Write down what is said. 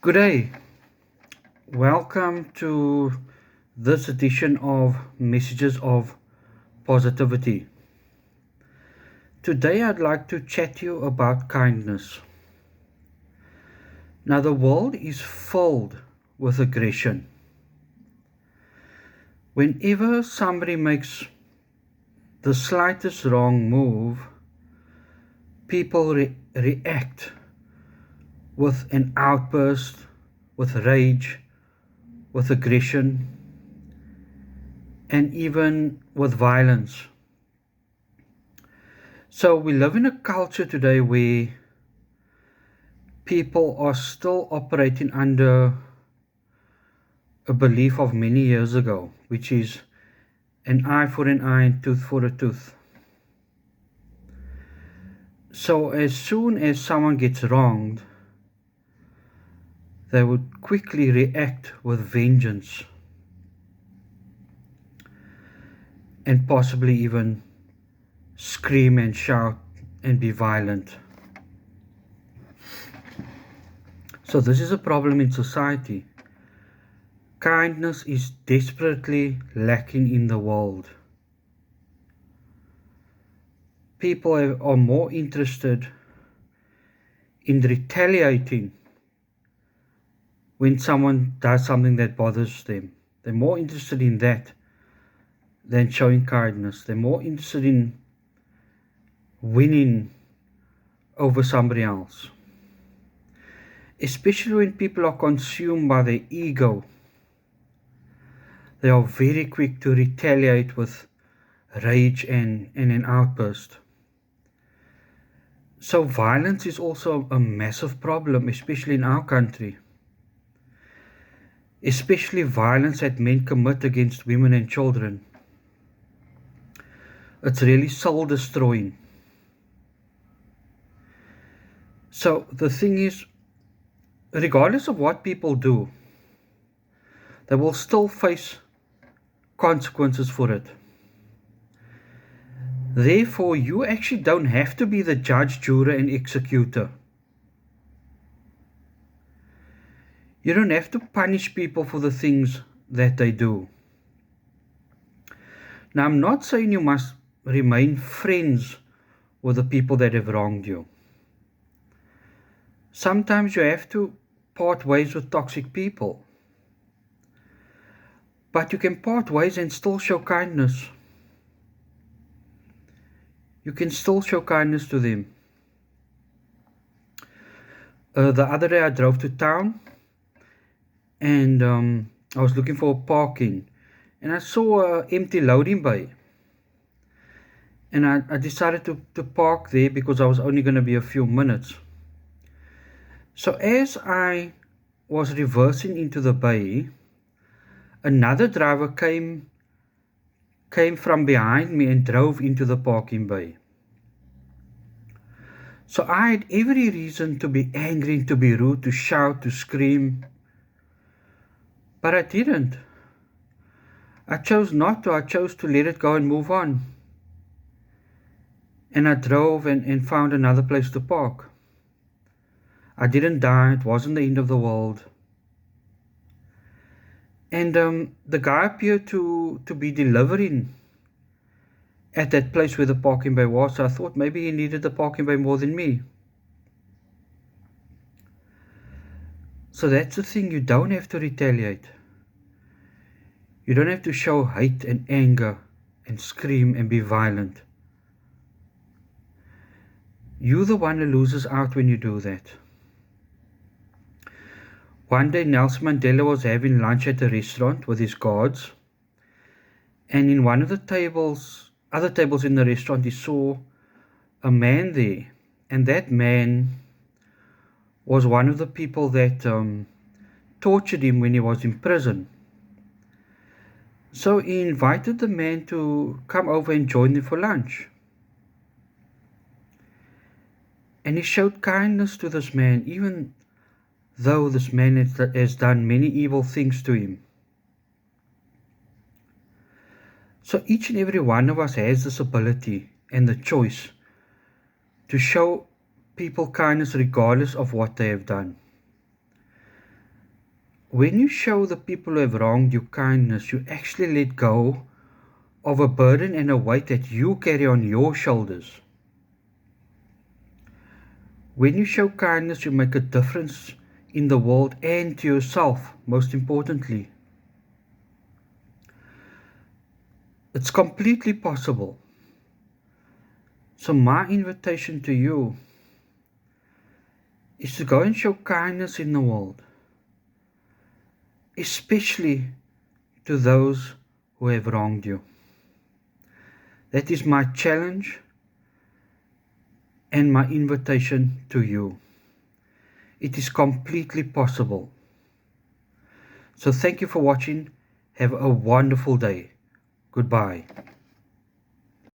Good day. Welcome to this edition of Messages of Positivity. Today I'd like to chat to you about kindness. Now, the world is filled with aggression. Whenever somebody makes the slightest wrong move, people react with an outburst, with rage, with aggression, and even with violence. So we live in a culture today where people are still operating under a belief of many years ago, which is an eye for an eye and tooth for a tooth. So as soon as someone gets wronged, they would quickly react with vengeance and possibly even scream and shout and be violent. So this is a problem in society. Kindness is desperately lacking in the world. People are more interested in retaliating when someone does something that bothers them. They're more interested in that than showing kindness. They're more interested in winning over somebody else. Especially when people are consumed by their ego, they are very quick to retaliate with rage and an outburst. So violence is also a massive problem, especially in our country. Especially violence that men commit against women and children. It's really soul destroying. So the thing is, regardless of what people do, they will still face consequences for it. Therefore, you actually don't have to be the judge, juror, and executor. You don't have to punish people for the things that they do. Now, I'm not saying you must remain friends with the people that have wronged you. Sometimes you have to part ways with toxic people. But you can part ways and still show kindness. You can still show kindness to them. The other day I drove to town and I was looking for parking and I saw an empty loading bay. And I decided to park there because I was only going to be a few minutes. So as I was reversing into the bay, another driver came from behind me and drove into the parking bay. So I had every reason to be angry, to be rude, to shout, to scream. But I didn't. I chose not to. I chose to let it go and move on. And I drove and found another place to park. I didn't die. It wasn't the end of the world. And the guy appeared to be delivering at that place where the parking bay was. So I thought maybe he needed the parking bay more than me. So that's the thing. You don't have to retaliate. You don't have to show hate and anger and scream and be violent. You're the one who loses out when you do that. One day Nelson Mandela was having lunch at a restaurant with his guards, and in one of the other tables in the restaurant, he saw a man there, and that man was one of the people that tortured him when he was in prison. So he invited the man to come over and join him for lunch. And he showed kindness to this man, even though this man has done many evil things to him. So each and every one of us has this ability and the choice to show people kindness regardless of what they have done. When you show the people who have wronged you kindness, you actually let go of a burden and a weight that you carry on your shoulders. When you show kindness, you make a difference in the world and to yourself, most importantly. It's completely possible. So my invitation to you is to go and show kindness in the world, especially to those who have wronged you. That is my challenge and my invitation to you. It is completely possible. So thank you for watching. Have a wonderful day. Goodbye.